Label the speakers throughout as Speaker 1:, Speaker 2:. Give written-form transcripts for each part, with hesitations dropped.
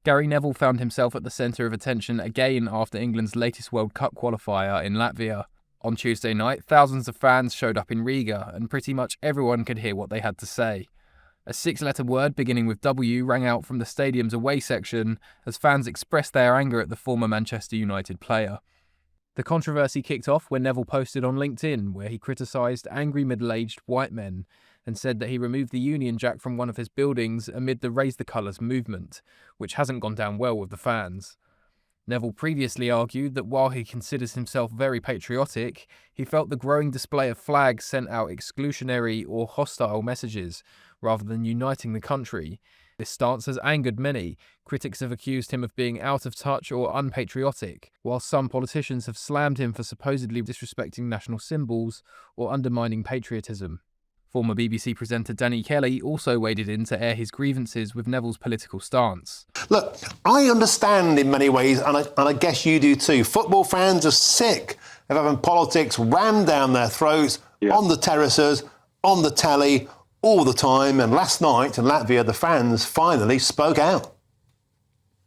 Speaker 1: Gary Neville found himself at the centre of attention again after England's latest World Cup qualifier in Latvia. On Tuesday night, thousands of fans showed up in Riga, and pretty much everyone could hear what they had to say. A 6-letter word beginning with W rang out from the stadium's away section as fans expressed their anger at the former Manchester United player. The controversy kicked off when Neville posted on LinkedIn, where he criticised angry middle-aged white men and said that he removed the Union Jack from one of his buildings amid the Raise the Colours movement, which hasn't gone down well with the fans. Neville previously argued that while he considers himself very patriotic, he felt the growing display of flags sent out exclusionary or hostile messages, rather than uniting the country. This stance has angered many. Critics have accused him of being out of touch or unpatriotic, while some politicians have slammed him for supposedly disrespecting national symbols or undermining patriotism. Former BBC presenter Danny Kelly also waded in to air his grievances with Neville's political stance.
Speaker 2: Look, I understand in many ways, and I guess you do too, football fans are sick of having politics rammed down their throats, on the terraces, on the telly, all the time. And last night in Latvia, the fans finally spoke out.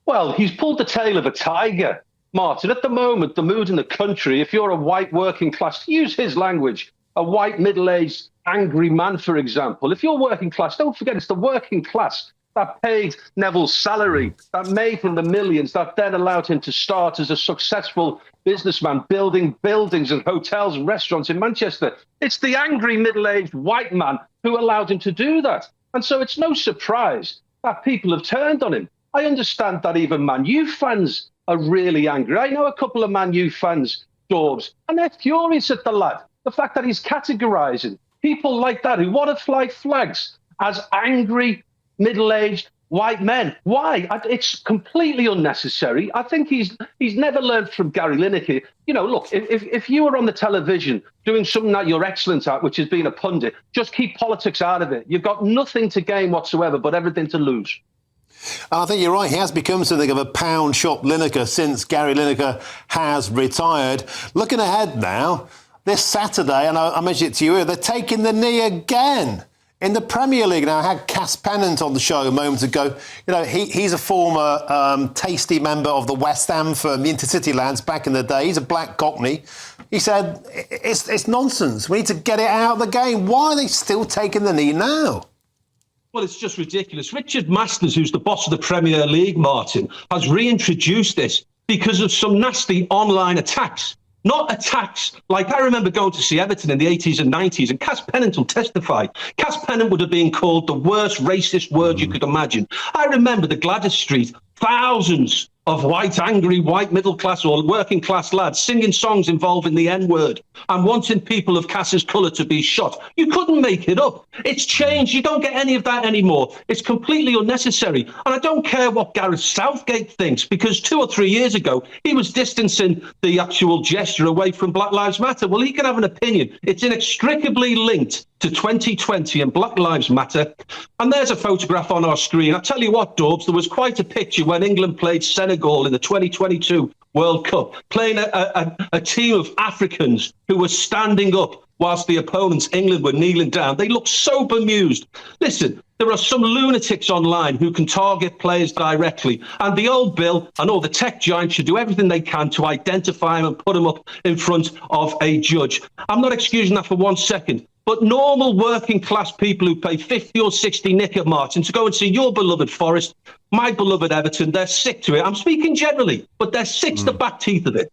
Speaker 3: Well, he's pulled the tail of a tiger, Martin. At the moment, the mood in the country, if you're a white working class, to use his language, a white middle-aged angry man, for example, if you're working class, don't forget it's the working class that paid Neville's salary, that made him the millions, that then allowed him to start as a successful businessman, building buildings and hotels and restaurants in Manchester. It's the angry middle-aged white man who allowed him to do that. And so it's no surprise that people have turned on him. I understand that even Man U fans are really angry. I know a couple of Man U fans, Dorbs, and they're furious at the lad. The fact that he's categorising people like that who want to fly flags as angry, middle-aged white men. Why? It's completely unnecessary. I think he's never learned from Gary Lineker. You know, look, if you were on the television doing something that you're excellent at, which is being a pundit, just keep politics out of it. You've got nothing to gain whatsoever, but everything to lose.
Speaker 2: I think you're right. He has become something of a pound shop Lineker since Gary Lineker has retired. Looking ahead now, this Saturday, and I mentioned it to you earlier, they're taking the knee again in the Premier League. Now, I had Cass Pennant on the show a moment ago. You know, he's a former tasty member of the West Ham firm, the Intercity lads, back in the day. He's a black cockney. He said, it's nonsense. We need to get it out of the game. Why are they still taking the knee now?
Speaker 3: Well, it's just ridiculous. Richard Masters, who's the boss of the Premier League, Martin, has reintroduced this because of some nasty online attacks. Not attacks like I remember going to see Everton in the 80s and 90s, and Cass Pennant will testify. Cass Pennant would have been called the worst racist word you could imagine. I remember the Gladys Street, thousands of angry white middle class or working class lads singing songs involving the N-word and wanting people of Cass's colour to be shot. You couldn't make it up. It's changed. You don't get any of that anymore. It's completely unnecessary. And I don't care what Gareth Southgate thinks, because 2 or 3 years ago, he was distancing the actual gesture away from Black Lives Matter. Well, he can have an opinion. It's inextricably linked to 2020 and Black Lives Matter. And there's a photograph on our screen. I tell you what, Dorbs, there was quite a picture when England played Senegal in the 2022 World Cup, playing a team of Africans who were standing up whilst the opponents, England, were kneeling down. They looked so bemused. Listen, there are some lunatics online who can target players directly. And the old Bill and all the tech giants should do everything they can to identify them and put them up in front of a judge. I'm not excusing that for 1 second. But normal working class people who pay 50 or 60 nicker, Martin, to go and see your beloved Forest, my beloved Everton, they're sick to it. I'm speaking generally, but they're sick to the back teeth of it.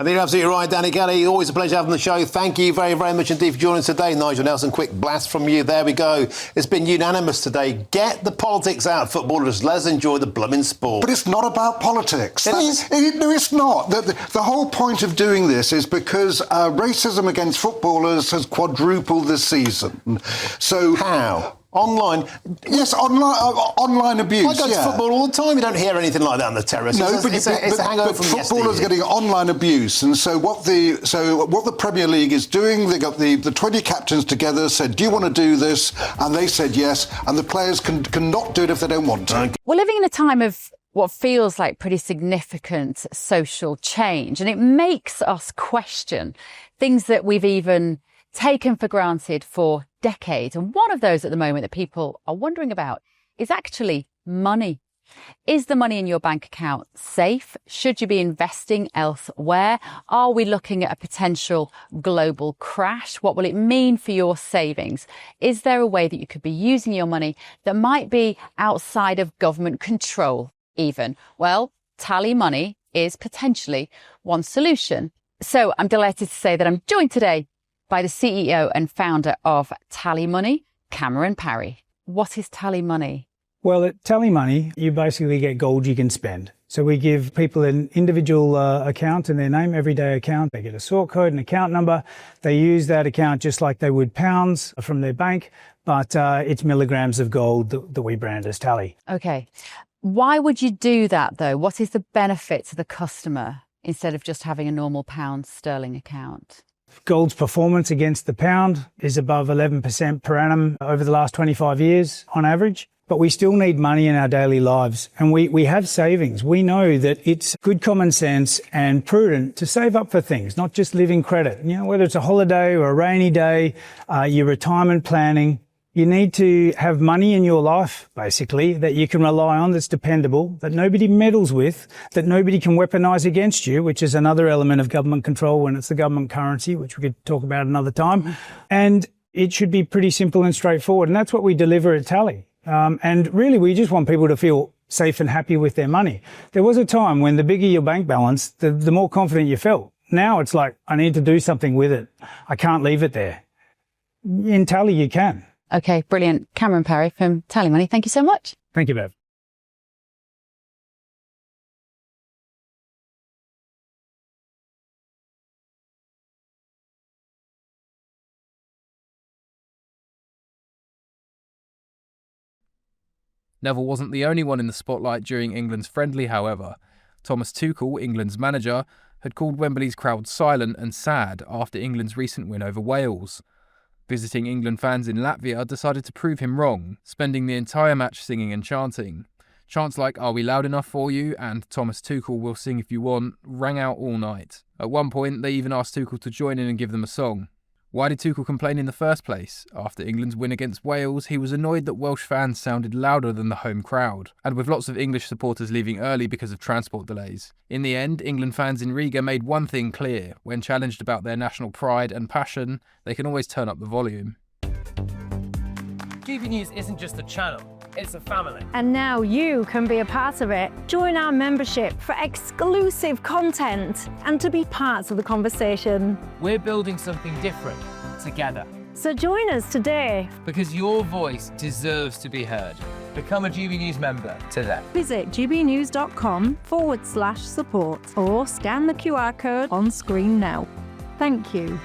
Speaker 2: I think you're absolutely right, Danny Kelly. Always a pleasure having the show. Thank you very, very much indeed for joining us today. Nigel Nelson, quick blast from you. There we go. It's been unanimous today. Get the politics out, footballers. Let's enjoy the blooming sport.
Speaker 4: But it's not about politics. No, it's not. The whole point of doing this is because racism against footballers has quadrupled this season. So
Speaker 2: how? Online?
Speaker 4: Yes, online abuse.
Speaker 2: I go to football all the time. You don't hear anything like that on the terrace.
Speaker 4: No,
Speaker 2: it's a hangover from
Speaker 4: footballers getting online abuse. And so what the Premier League is doing, they got the 20 captains together, said, do you want to do this? And they said yes. And the players cannot do it if they don't want to.
Speaker 5: We're living in a time of what feels like pretty significant social change. And it makes us question things that we've even taken for granted for decades. And one of those at the moment that people are wondering about is actually money. Is the money in your bank account safe? Should you be investing elsewhere? Are we looking at a potential global crash? What will it mean for your savings? Is there a way that you could be using your money that might be outside of government control even? Well, Tally Money is potentially one solution. So I'm delighted to say that I'm joined today by the CEO and founder of Tally Money, Cameron Parry. What is Tally Money?
Speaker 6: Well, at Tally Money, you basically get gold you can spend. So we give people an individual account in their name, everyday account. They get a sort code, an account number. They use that account just like they would pounds from their bank, but it's milligrams of gold that we brand as Tally.
Speaker 5: Okay. Why would you do that, though? What is the benefit to the customer instead of just having a normal pound sterling account?
Speaker 6: Gold's performance against the pound is above 11% per annum over the last 25 years on average. But we still need money in our daily lives, and we have savings. We know that it's good common sense and prudent to save up for things, not just living credit. You know, whether it's a holiday or a rainy day, your retirement planning, you need to have money in your life, basically, that you can rely on, that's dependable, that nobody meddles with, that nobody can weaponise against you, which is another element of government control when it's the government currency, which we could talk about another time. And it should be pretty simple and straightforward, and that's what we deliver at Tally. And really, we just want people to feel safe and happy with their money. There was a time when the bigger your bank balance, the more confident you felt. Now it's like, I need to do something with it. I can't leave it there. In Tally, you can.
Speaker 5: Okay, brilliant. Cameron Parry from Tally Money. Thank you so much.
Speaker 6: Thank you, Bev.
Speaker 1: Neville wasn't the only one in the spotlight during England's friendly, however. Thomas Tuchel, England's manager, had called Wembley's crowd silent and sad after England's recent win over Wales. Visiting England fans in Latvia decided to prove him wrong, spending the entire match singing and chanting. Chants like "Are we loud enough for you?" and "Thomas Tuchel will sing if you want" rang out all night. At one point, they even asked Tuchel to join in and give them a song. Why did Tuchel complain in the first place? After England's win against Wales, he was annoyed that Welsh fans sounded louder than the home crowd, and with lots of English supporters leaving early because of transport delays. In the end, England fans in Riga made one thing clear: when challenged about their national pride and passion, they can always turn up the volume.
Speaker 7: GB News isn't just a channel, it's a family.
Speaker 8: And now you can be a part of it. Join our membership for exclusive content and to be part of the conversation.
Speaker 7: We're building something different together.
Speaker 8: So join us today.
Speaker 7: Because your voice deserves to be heard. Become a GB News member today.
Speaker 8: Visit gbnews.com/support or scan the QR code on screen now. Thank you.